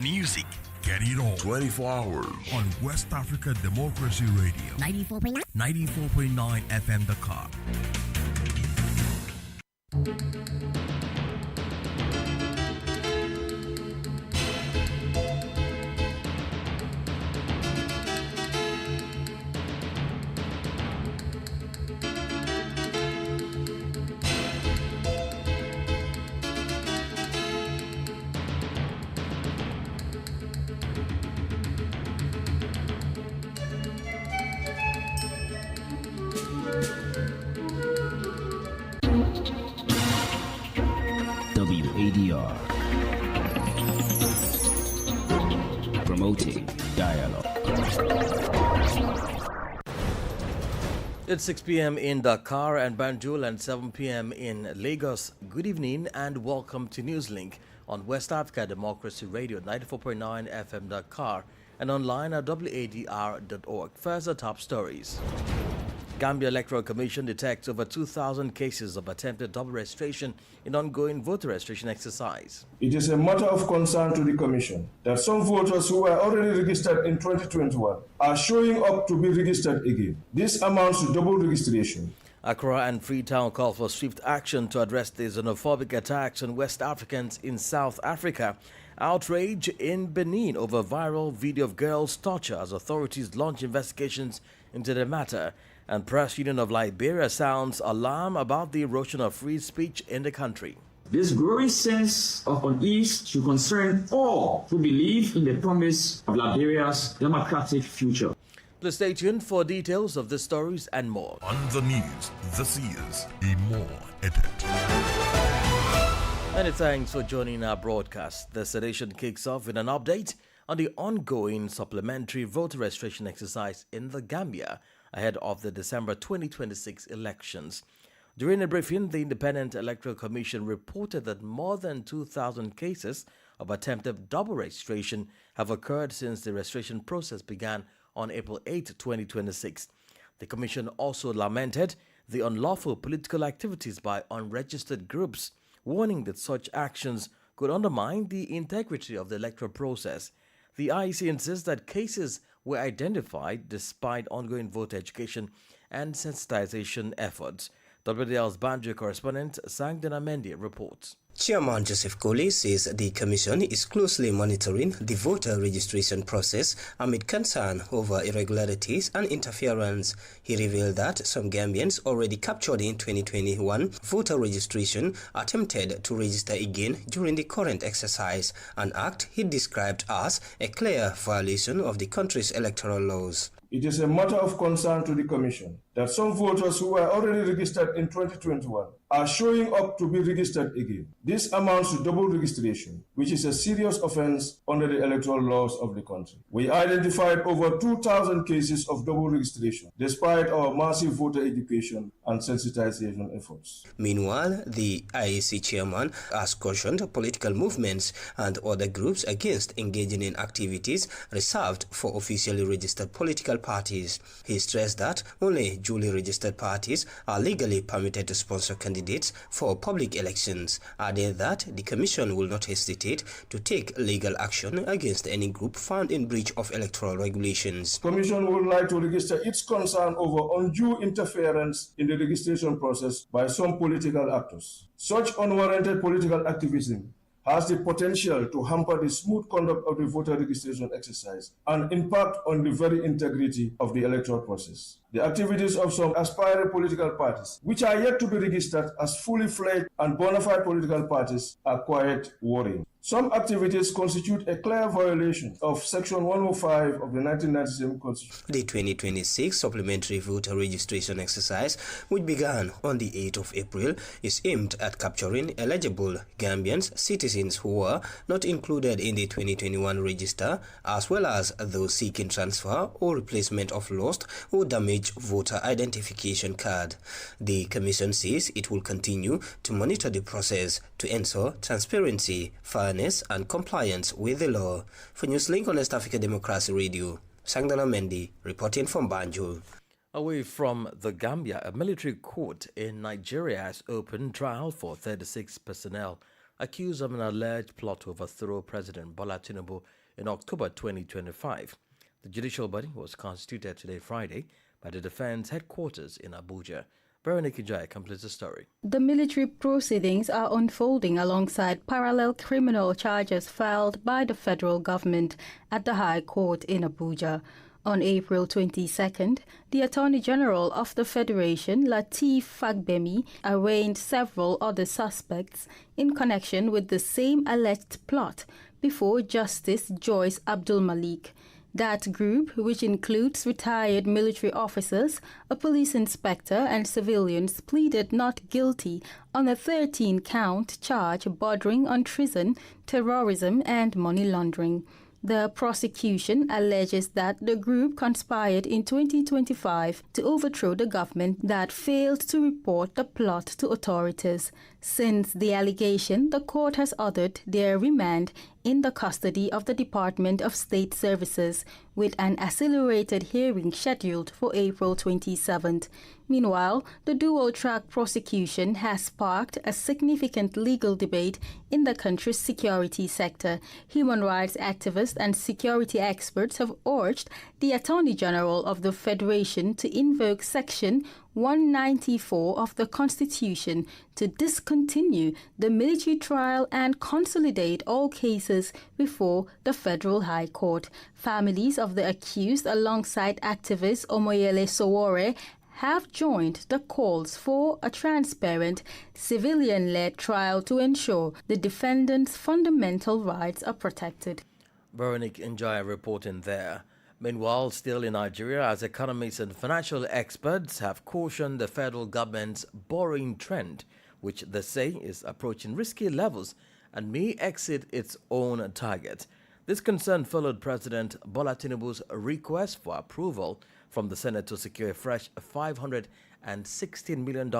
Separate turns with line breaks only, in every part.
Music, get it all.
24 hours.
On West Africa Democracy Radio.
94.9
94.9 FM Dakar.
WADR, promoting dialogue.
It's 6 p.m. in Dakar and Banjul and 7 p.m. in Lagos. Good evening and welcome to Newslink on West Africa Democracy Radio 94.9 FM Dakar and online at wadr.org. First, the top stories. Gambia Electoral Commission detects over 2,000 cases of attempted double registration in ongoing voter registration exercise.
It is a matter of concern to the Commission that some voters who were already registered in 2021 are showing up to be registered again. This amounts to double registration.
Accra and Freetown call for swift action to address the xenophobic attacks on West Africans in South Africa. Outrage in Benin over viral video of girls' torture as authorities launch investigations into the matter. And Press Union of Liberia sounds alarm about the erosion of free speech in the country.
This growing sense of unease should concern all who believe in the promise of Liberia's democratic future.
Please stay tuned for details of the stories and more.
On the news, this is a more edit.
Many thanks for joining our broadcast. The session kicks off with an update on the ongoing supplementary voter registration exercise in the Gambia ahead of the December 2026 elections. During a briefing, the Independent Electoral Commission reported that more than 2,000 cases of attempted double registration have occurred since the registration process began on April 8, 2026. The Commission also lamented the unlawful political activities by unregistered groups, warning that such actions could undermine the integrity of the electoral process. The IEC insists that cases were identified despite ongoing voter education and sensitization efforts. WDL's Banjo correspondent Sangdana Mendy reports.
Chairman Joseph Koli says the Commission is closely monitoring the voter registration process amid concern over irregularities and interference. He revealed that some Gambians already captured in 2021 voter registration attempted to register again during the current exercise, an act he described as a clear violation of the country's electoral laws.
It is a matter of concern to the Commission that some voters who were already registered in 2021 are showing up to be registered again. This amounts to double registration, which is a serious offense under the electoral laws of the country. We identified over 2,000 cases of double registration, despite our massive voter education and sensitization efforts.
Meanwhile, the IEC chairman has cautioned political movements and other groups against engaging in activities reserved for officially registered political parties. He stressed that only duly registered parties are legally permitted to sponsor candidates for public elections, adding that the Commission will not hesitate to take legal action against any group found in breach of electoral regulations.
The Commission would like to register its concern over undue interference in the registration process by some political actors. Such unwarranted political activism has the potential to hamper the smooth conduct of the voter registration exercise and impact on the very integrity of the electoral process. The activities of some aspiring political parties, which are yet to be registered as fully fledged and bona fide political parties, are quite worrying. Some activities constitute a clear violation of Section 105 of the 1997 Constitution.
The 2026 supplementary voter registration exercise, which began on the 8th of April, is aimed at capturing eligible Gambians, citizens who were not included in the 2021 register, as well as those seeking transfer or replacement of lost or damaged voter identification card. The Commission says it will continue to monitor the process to ensure transparency, fairness and compliance with the law. For Newslink on West Africa Democracy Radio, Sangdana Mendy reporting from Banjul.
Away from the Gambia, a military court in Nigeria has opened trial for 36 personnel accused of an alleged plot to overthrow President Bola Tinubu in October 2025. The judicial body was constituted today, Friday, by the defense headquarters in Abuja. Veronica Jai completes the story.
The military proceedings are unfolding alongside parallel criminal charges filed by the federal government at the High Court in Abuja. On April 22nd, the Attorney General of the Federation, Lateef Fagbemi, arraigned several other suspects in connection with the same alleged plot before Justice Joyce Abdul Malik. That group, which includes retired military officers, a police inspector, and civilians, pleaded not guilty on a 13-count charge bordering on treason, terrorism, and money laundering. The prosecution alleges that the group conspired in 2025 to overthrow the government that failed to report the plot to authorities. Since the allegation, the court has ordered their remand in the custody of the Department of State Services, with an accelerated hearing scheduled for April 27th. Meanwhile, the dual-track prosecution has sparked a significant legal debate in the country's security sector. Human rights activists and security experts have urged the Attorney General of the Federation to invoke Section 194 of the Constitution to discontinue the military trial and consolidate all cases before the Federal High Court. Families of the accused, alongside activist Omoyele Sowore, have joined the calls for a transparent, civilian-led trial to ensure the defendants' fundamental rights are protected.
Veronica Njaya reporting there. Meanwhile, still in Nigeria, as economists and financial experts have cautioned the federal government's borrowing trend, which they say is approaching risky levels and may exceed its own target. This concern followed President Bola Tinubu's request for approval from the Senate to secure a fresh $516 million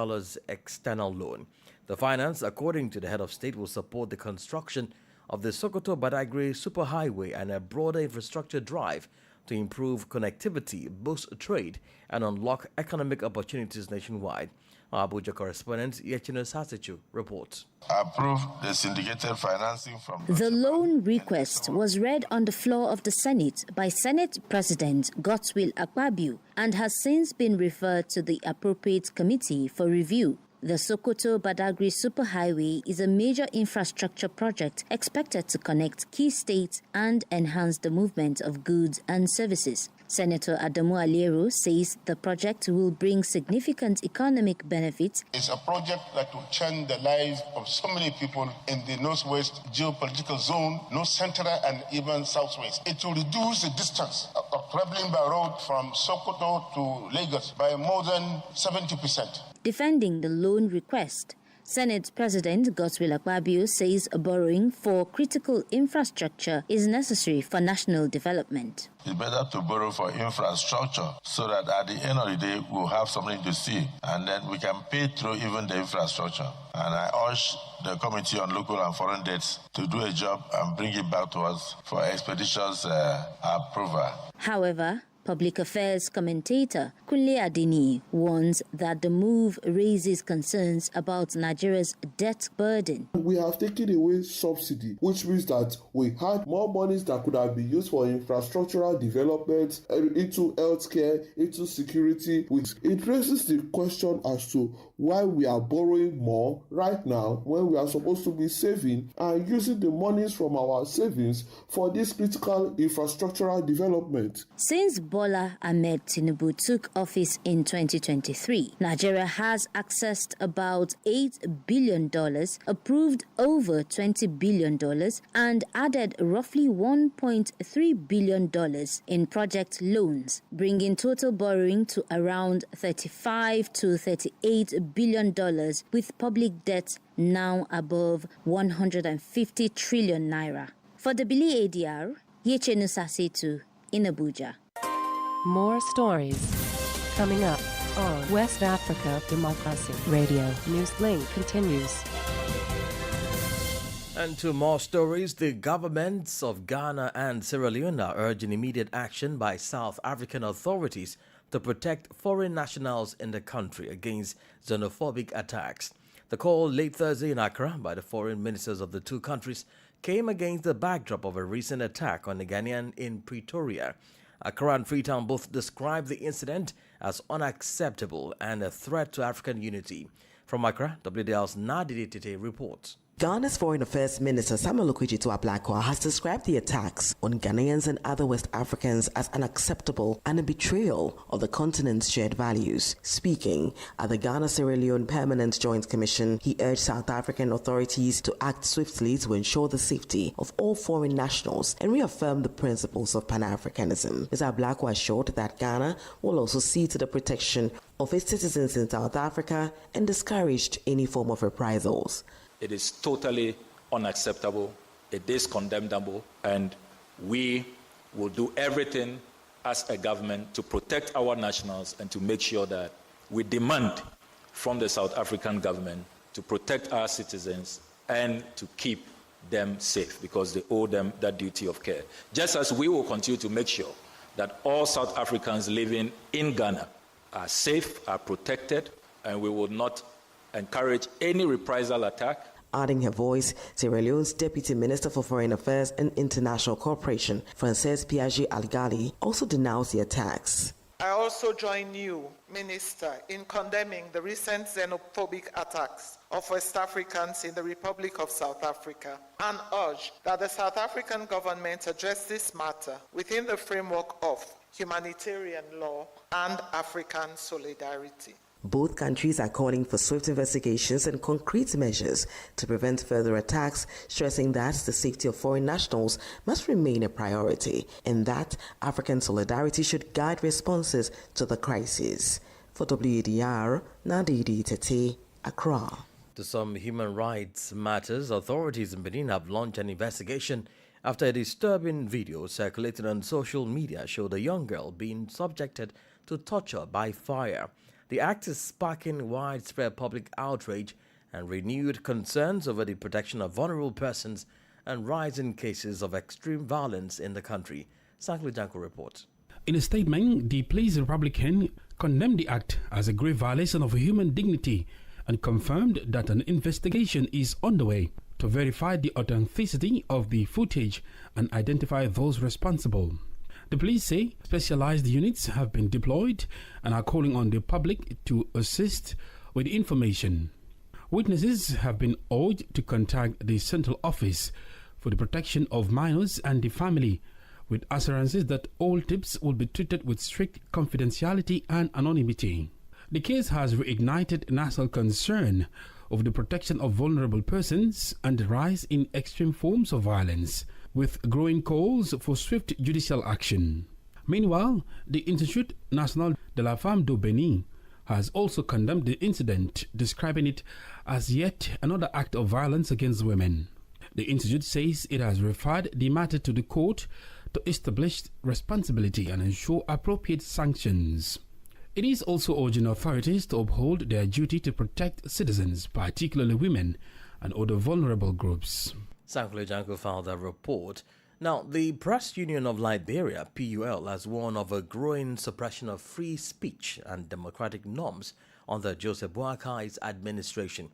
external loan. The finance, according to the head of state, will support the construction of the Sokoto-Badagry superhighway and a broader infrastructure drive to improve connectivity, boost trade, and unlock economic opportunities nationwide. Our Abuja correspondent Yechino Sasichu reports.
Approve the syndicated financing from...
The loan request was read on the floor of the Senate by Senate President Godswill Akpabio and has since been referred to the appropriate committee for review. The Sokoto-Badagry superhighway is a major infrastructure project expected to connect key states and enhance the movement of goods and services. Senator Adamu Aliero says the project will bring significant economic benefits.
It's a project that will change the lives of so many people in the northwest geopolitical zone, north central and even southwest. It will reduce the distance of traveling by road from Sokoto to Lagos by more than 70%.
Defending the loan request, Senate President Godswill Akpabio says borrowing for critical infrastructure is necessary for national development.
It's better to borrow for infrastructure so that at the end of the day we'll have something to see and then we can pay through even the infrastructure. And I urge the Committee on Local and Foreign Debts to do a job and bring it back to us for expeditious approval.
However, Public Affairs commentator Kunle Adini warns that the move raises concerns about Nigeria's debt burden.
We have taken away subsidy, which means that we had more monies that could have been used for infrastructural development, into healthcare, into security. It raises the question as to why we are borrowing more right now when we are supposed to be saving and using the monies from our savings for this critical infrastructural development.
Since Bola Ahmed Tinubu took office in 2023, Nigeria has accessed about $8 billion, approved over $20 billion, and added roughly $1.3 billion in project loans, bringing total borrowing to around $35 to $38 billion, with public debt now above 150 trillion naira. For the Bili ADR, Yechenu Sasitu in Abuja.
More stories coming up on West Africa Democracy Radio. Newslink continues.
And to more stories, the governments of Ghana and Sierra Leone are urging immediate action by South African authorities to protect foreign nationals in the country against xenophobic attacks. The call late Thursday in Accra by the foreign ministers of the two countries came against the backdrop of a recent attack on a Ghanaian in Pretoria. Accra and Freetown both described the incident as unacceptable and a threat to African unity. From Accra, WDL's Nadidi Tete reports.
Ghana's Foreign Affairs Minister Samuel Okudzeto Ablakwa has described the attacks on Ghanaians and other West Africans as unacceptable and a betrayal of the continent's shared values. Speaking at the Ghana-Sierra Leone Permanent Joint Commission, he urged South African authorities to act swiftly to ensure the safety of all foreign nationals and reaffirm the principles of Pan-Africanism. Mr. Ablakwa assured that Ghana will also see to the protection of its citizens in South Africa and discouraged any form of reprisals.
It is totally unacceptable, it is condemnable, and we will do everything as a government to protect our nationals and to make sure that we demand from the South African government to protect our citizens and to keep them safe, because they owe them that duty of care. Just as we will continue to make sure that all South Africans living in Ghana are safe, are protected, and we will not encourage any reprisal attack.
Adding her voice, Sierra Leone's Deputy Minister for Foreign Affairs and International Cooperation, Frances Piaget-Algali, also denounced the attacks.
I also join you, Minister, in condemning the recent xenophobic attacks of West Africans in the Republic of South Africa and urge that the South African government address this matter within the framework of humanitarian law and African solidarity.
Both countries are calling for swift investigations and concrete measures to prevent further attacks, stressing that the safety of foreign nationals must remain a priority and that African solidarity should guide responses to the crisis. For WADR, Nadidi Tete, Accra.
To some human rights matters, authorities in Benin have launched an investigation after a disturbing video circulated on social media showed a young girl being subjected to torture by fire. The act is sparking widespread public outrage and renewed concerns over the protection of vulnerable persons and rising cases of extreme violence in the country. Sankli Janko reports.
In a statement, the Police Republican condemned the act as a grave violation of human dignity and confirmed that an investigation is underway to verify the authenticity of the footage and identify those responsible. The police say specialized units have been deployed and are calling on the public to assist with information. Witnesses have been urged to contact the Central Office for the Protection of Minors and the Family, with assurances that all tips will be treated with strict confidentiality and anonymity. The case has reignited national concern over the protection of vulnerable persons and the rise in extreme forms of violence, with growing calls for swift judicial action. Meanwhile, the Institut National de la Femme du Benin has also condemned the incident, describing it as yet another act of violence against women. The Institute says it has referred the matter to the court to establish responsibility and ensure appropriate sanctions. It is also urging authorities to uphold their duty to protect citizens, particularly women and other vulnerable groups.
Sankle Janko filed a report. Now, the Press Union of Liberia, PUL, has warned of a growing suppression of free speech and democratic norms under Joseph Boakai's administration.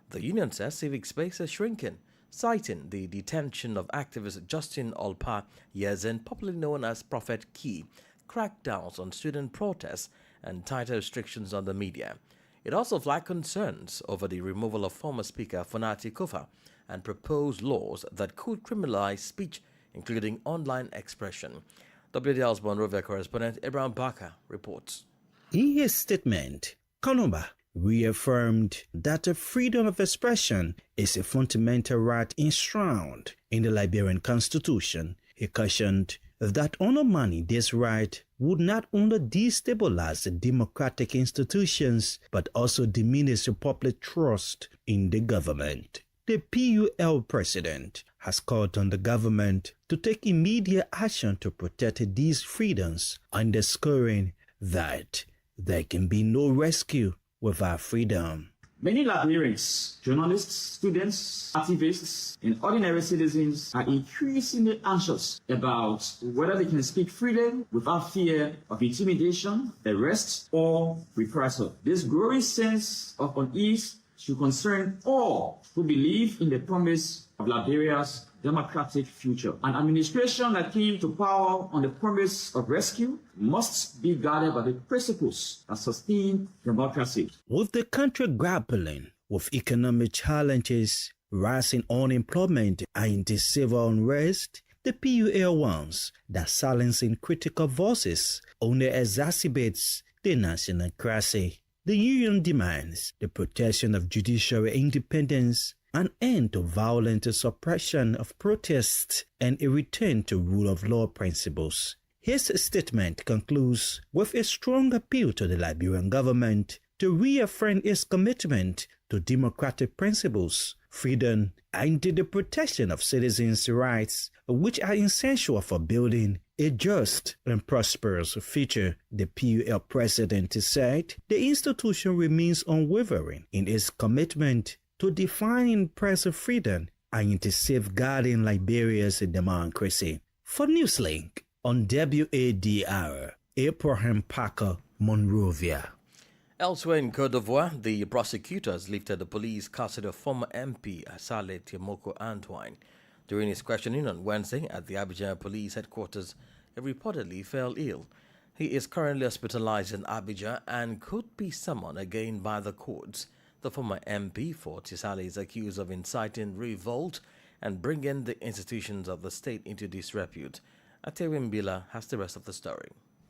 The union says civic space is shrinking, citing the detention of activist Justin Olpa Yezen, popularly known as Prophet Key, crackdowns on student protests, and tighter restrictions on the media. It also flagged concerns over the removal of former Speaker Fonati Kofa and proposed laws that could criminalize speech, including online expression. WDL's Monrovia correspondent Abraham Barker reports.
In his statement, Konomba reaffirmed that the freedom of expression is a fundamental right enshrined in the Liberian Constitution. He cautioned that undermining this right would not only destabilize the democratic institutions, but also diminish the public trust in the government. The PUL president has called on the government to take immediate action to protect these freedoms, underscoring that there can be no rescue without freedom.
Many Liberians, journalists, students, activists, and ordinary citizens are increasingly anxious about whether they can speak freely without fear of intimidation, arrest, or reprisal. This growing sense of unease should concern all who believe in the promise of Liberia's democratic future. An administration that came to power on the promise of rescue must be guided by the principles that sustain democracy.
With the country grappling with economic challenges, rising unemployment, and the civil unrest, the PUL warns that silencing critical voices only exacerbates the national crisis. The union demands the protection of judiciary independence, an end to violent suppression of protests, and a return to rule of law principles. His statement concludes with a strong appeal to the Liberian government to reaffirm its commitment to democratic principles, freedom, and the protection of citizens' rights, which are essential for building a just and prosperous future. The PUL president said the institution remains unwavering in its commitment to defining press freedom and to safeguarding Liberia's democracy. For Newslink on WADR, Abraham Parker, Monrovia.
Elsewhere in Côte d'Ivoire, the prosecutors lifted the police custody of former MP Asale Tiamoko Antoine. During his questioning on Wednesday at the Abidjan police headquarters, he reportedly fell ill. He is currently hospitalized in Abidjan and could be summoned again by the courts. The former MP for Tisale is accused of inciting revolt and bringing the institutions of the state into disrepute. Atewin Bila has the rest of the story.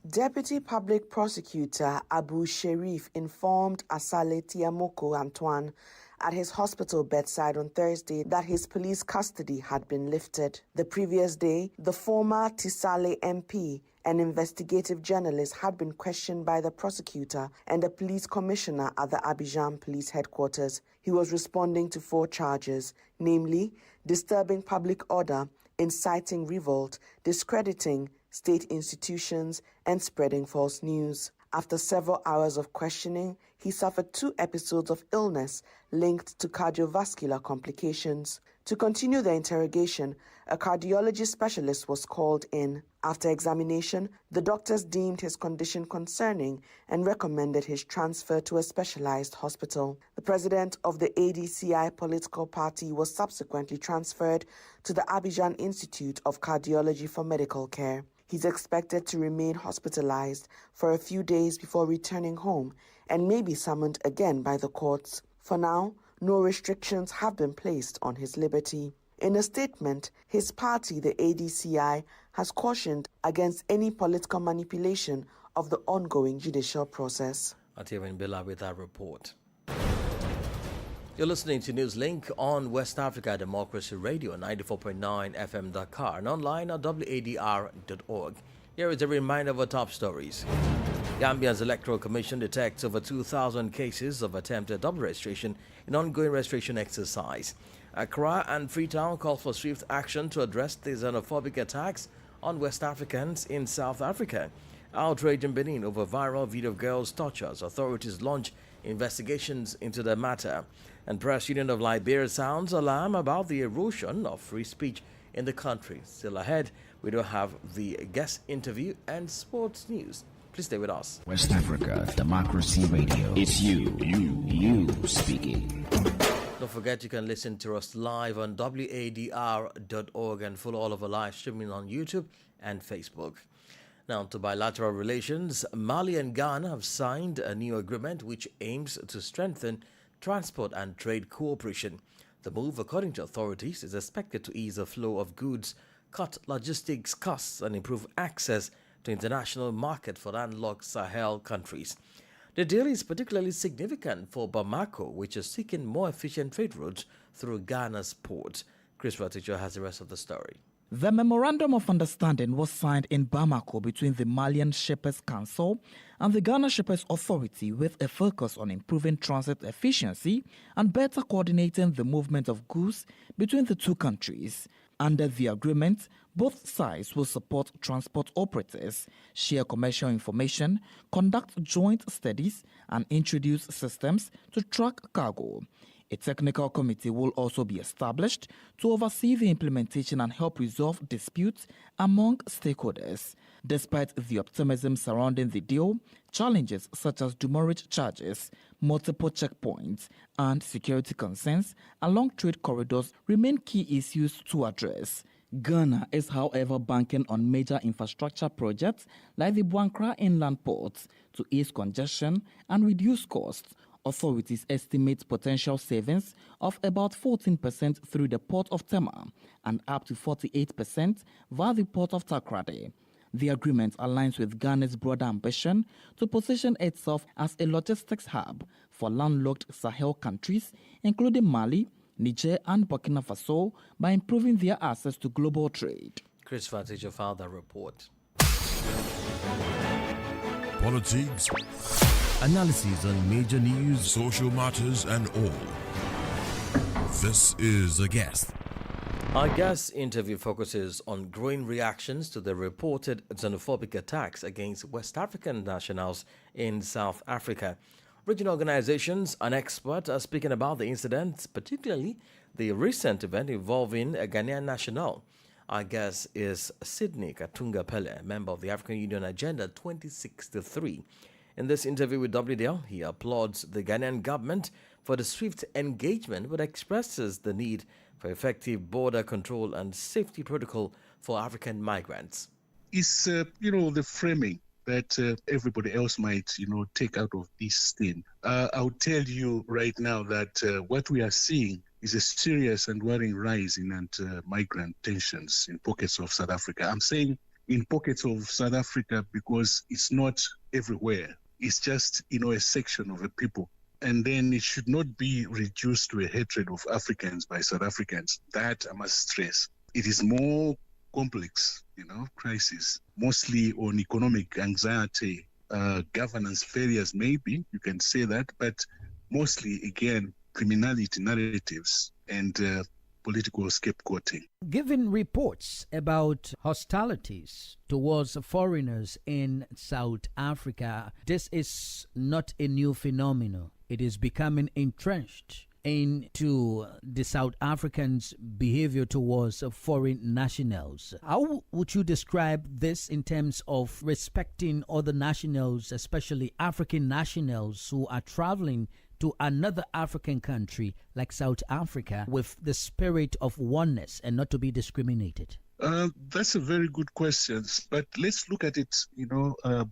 Deputy Public Prosecutor Abu Sherif informed Asale Tiamoko Antoine at his hospital bedside on Thursday that his police custody had been lifted. The previous day, the former Tisale MP, an investigative journalist, had been questioned by the prosecutor and the police commissioner at the Abidjan police headquarters. He was responding to 4 charges, namely disturbing public order, inciting revolt, discrediting state institutions, and spreading false news. After several hours of questioning, he suffered 2 episodes of illness linked to cardiovascular complications. To continue the interrogation, a cardiology specialist was called in. After examination, the doctors deemed his condition concerning and recommended his transfer to a specialized hospital. The president of the ADCI political party was subsequently transferred to the Abidjan Institute of Cardiology for medical care. He's expected to remain hospitalized for a few days before returning home and may be summoned again by the courts. For now, no restrictions have been placed on his liberty. In a statement, his party, the ADCI, has cautioned against any political manipulation of the ongoing judicial process.
Atewin Bila with that report. You're listening to Newslink on West Africa Democracy Radio, 94.9 FM Dakar, and online at wadr.org. Here is a reminder of our top stories. Gambia's Electoral Commission detects over 2,000 cases of attempted double registration in ongoing registration exercise. Accra and Freetown call for swift action to address the xenophobic attacks on West Africans in South Africa. Outrage in Benin over viral video of girls' tortures. Authorities launch investigations into the matter. And Press Union of Liberia sounds alarm about the erosion of free speech in the country. Still ahead, we do have the guest interview and sports news. Please stay with us.
West Africa Democracy Radio. It's you speaking.
Don't forget you can listen to us live on wadr.org and follow all of our live streaming on YouTube and Facebook. Now to bilateral relations. Mali and Ghana have signed a new agreement which aims to strengthen transport and trade cooperation. The move, according to authorities, is expected to ease the flow of goods, cut logistics costs, and improve access to international market for landlocked Sahel countries. The deal is particularly significant for Bamako, which is seeking more efficient trade routes through Ghana's ports. Chris Raticho has the rest of the story.
The Memorandum of Understanding was signed in Bamako between the Malian Shippers Council and the Ghana Shippers Authority, with a focus on improving transit efficiency and better coordinating the movement of goods between the two countries. Under the agreement, both sides will support transport operators, share commercial information, conduct joint studies, and introduce systems to track cargo. A technical committee will also be established to oversee the implementation and help resolve disputes among stakeholders. Despite the optimism surrounding the deal, challenges such as demurrage charges, multiple checkpoints, and security concerns along trade corridors remain key issues to address. Ghana is, however, banking on major infrastructure projects like the Buankra Inland Port to ease congestion and reduce costs. Authorities estimate potential savings of about 14% through the Port of Tema and up to 48% via the Port of Takrady. The agreement aligns with Ghana's broader ambition to position itself as a logistics hub for landlocked Sahel countries, including Mali, Niger, and Burkina Faso, by improving their access to global trade.
Chris Fatija filed that report.
Politics, analyses on major news, social matters, and all. This is A Guest.
Our guest interview focuses on growing reactions to the reported xenophobic attacks against West African nationals in South Africa. Regional organizations and experts are speaking about the incident, particularly the recent event involving a Ghanaian national. Our guest is Sydney Katunga Pele, member of the African Union Agenda 2063. In this interview with WDL, he applauds the Ghanaian government for the swift engagement, but expresses the need for effective border control and safety protocol for African migrants.
It's, the framing that everybody else might, take out of this thing. I'll tell you right now that what we are seeing is a serious and worrying rise in migrant tensions in pockets of South Africa. I'm saying in pockets of South Africa because it's not everywhere. It's just, a section of a people. And then it should not be reduced to a hatred of Africans by South Africans. That I must stress. It is more complex, crisis, mostly on economic anxiety, governance failures, maybe, you can say that, but mostly, again, criminality narratives and political scapegoating.
Given reports about hostilities towards foreigners in South Africa, this is not a new phenomenon. It is becoming entrenched into the South Africans' behavior towards foreign nationals. How would you describe this in terms of respecting other nationals, especially African nationals who are traveling to another African country like South Africa with the spirit of oneness and not to be discriminated?
That's a very good question, but let's look at it,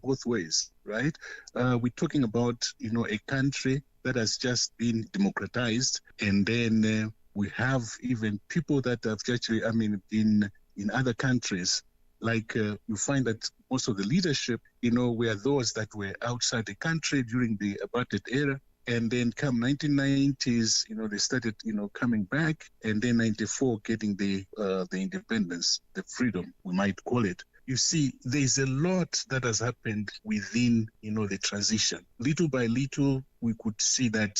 both ways, right? We're talking about, a country that has just been democratized, and then we have even people that have actually, in other countries, like you find that most of the leadership, were those that were outside the country during the apartheid era. And then come 1990s, they started, coming back, and then 94 getting the independence, the freedom, we might call it. You see, there's a lot that has happened within, the transition. Little by little, we could see that,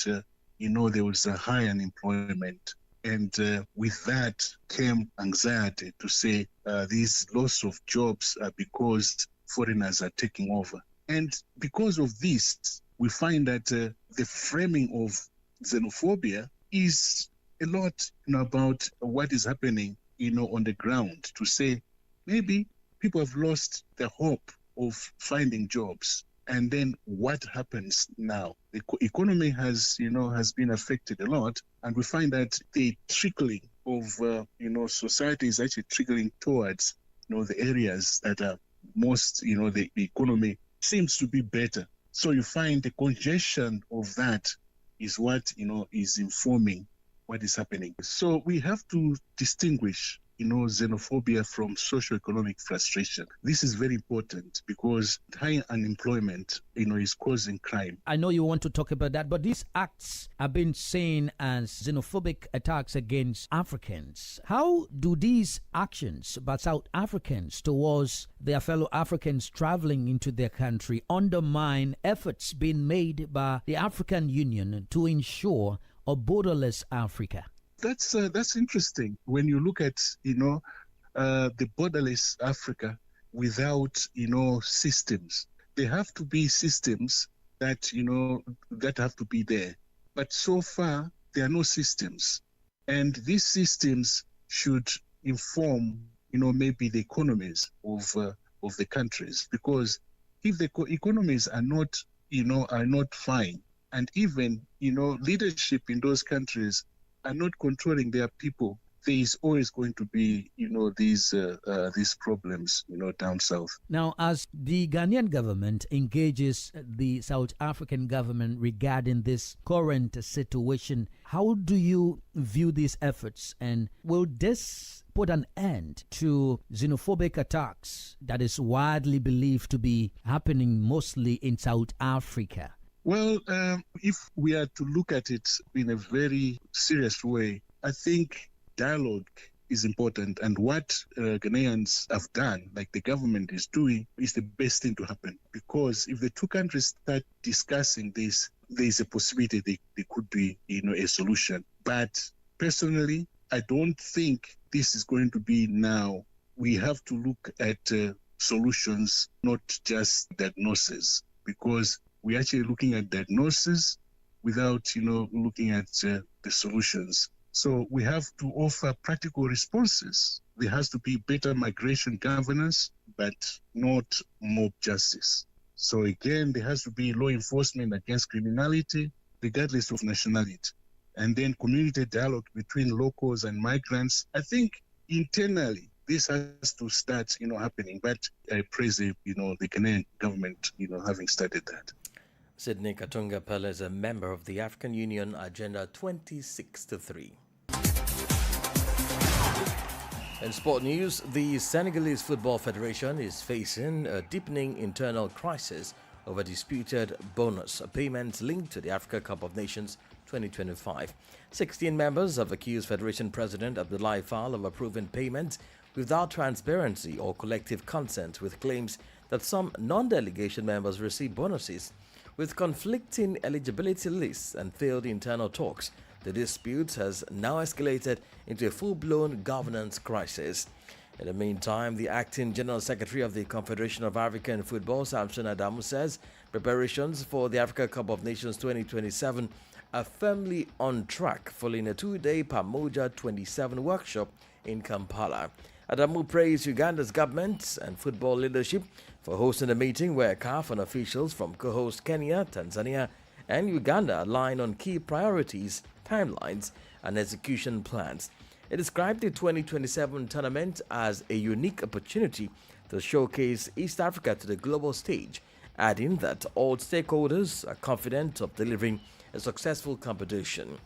there was a high unemployment. And with that came anxiety to say these loss of jobs are because foreigners are taking over. And because of this, we find that the framing of xenophobia is a lot about what is happening, on the ground, to say maybe people have lost the hope of finding jobs. And then what happens now? The economy has been affected a lot, and we find that the trickling of, society is actually trickling towards, the areas that are most, the economy seems to be better. So you find the congestion of that is what, is informing what is happening. So we have to distinguish, xenophobia from socio-economic frustration. This is very important because high unemployment, is causing crime.
I know you want to talk about that, but these acts have been seen as xenophobic attacks against Africans. How do these actions by South Africans towards their fellow Africans traveling into their country undermine efforts being made by the African Union to ensure a borderless Africa?
That's interesting when you look at the borderless Africa without systems. There have to be systems that that have to be there, but so far there are no systems, and these systems should inform maybe the economies of of the countries, because if the economies are not fine, and even leadership in those countries are not controlling their people, there is always going to be these problems down south.
Now, as the Ghanaian government engages the South African government regarding this current situation, how do you view these efforts, and will this put an end to xenophobic attacks that is widely believed to be happening mostly in South Africa?
Well, if we are to look at it in a very serious way, I think dialogue is important, and what Ghanaians have done, like the government is doing, is the best thing to happen. Because if the two countries start discussing this, there is a possibility there could be a solution. But personally, I don't think this is going to be now. We have to look at solutions, not just diagnosis, because we're actually looking at diagnosis without looking at the solutions. So we have to offer practical responses. There has to be better migration governance, but not mob justice. So again, there has to be law enforcement against criminality, regardless of nationality. And then community dialogue between locals and migrants. I think internally, this has to start, happening. But I praise the Ghanaian government, having started that.
Sydney Katunga Pella is a member of the African Union Agenda 2063. In sport news, the Senegalese Football Federation is facing a deepening internal crisis over disputed bonus payments linked to the Africa Cup of Nations 2025. 16 members have accused Federation President Abdoulaye Fall of approving payments without transparency or collective consent, with claims that some non-delegation members received bonuses with conflicting eligibility lists and failed internal talks. The dispute has now escalated into a full-blown governance crisis. In the meantime, the acting General Secretary of the Confederation of African Football, Samson Adamu, says preparations for the Africa Cup of Nations 2027 are firmly on track following a two-day Pamoja 27 workshop in Kampala. Adamu praised Uganda's government and football leadership for hosting a meeting where CAF and officials from co-host Kenya, Tanzania, and Uganda align on key priorities, timelines, and execution plans. It described the 2027 tournament as a unique opportunity to showcase East Africa to the global stage, adding that all stakeholders are confident of delivering a successful competition.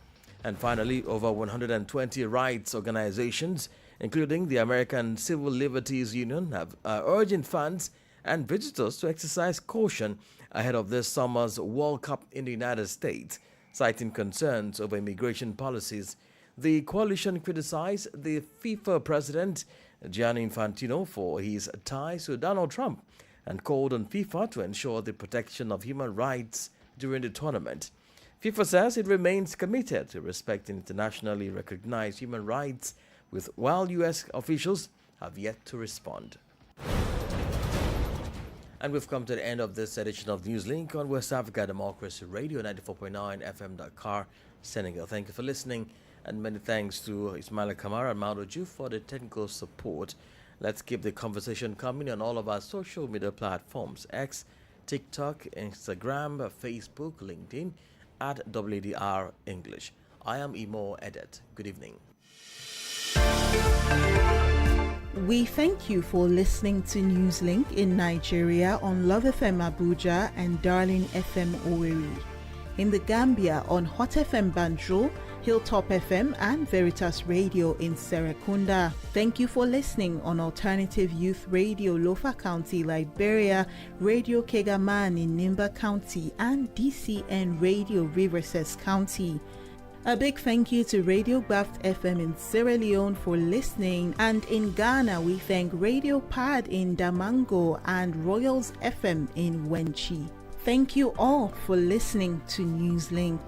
And finally, over 120 rights organizations, including the American Civil Liberties Union, are urging fans and visitors to exercise caution ahead of this summer's World Cup in the United States, citing concerns over immigration policies. The coalition criticized the FIFA president, Gianni Infantino, for his ties to Donald Trump and called on FIFA to ensure the protection of human rights during the tournament. FIFA says it remains committed to respecting internationally recognized human rights, while U.S. officials have yet to respond. And we've come to the end of this edition of Newslink on West Africa Democracy Radio, 94.9 FM Dakar, Senegal. Thank you for listening, and many thanks to Ismaila Kamara and Maudoju for the technical support. Let's keep the conversation coming on all of our social media platforms: X, TikTok, Instagram, Facebook, LinkedIn, at WDR English. I am Imo Edet. Good evening.
We thank you for listening to Newslink in Nigeria on Love FM Abuja and Darling FM Owerri. In the Gambia on Hot FM Banjul, Hilltop FM and Veritas Radio in Serekunda. Thank you for listening on Alternative Youth Radio Lofa County, Liberia, Radio Kegaman in Nimba County, and DCN Radio Riverses County. A big thank you to Radio Baft FM in Sierra Leone for listening, and in Ghana we thank Radio Pad in Damango and Royals FM in Wenchi. Thank you all for listening to Newslink.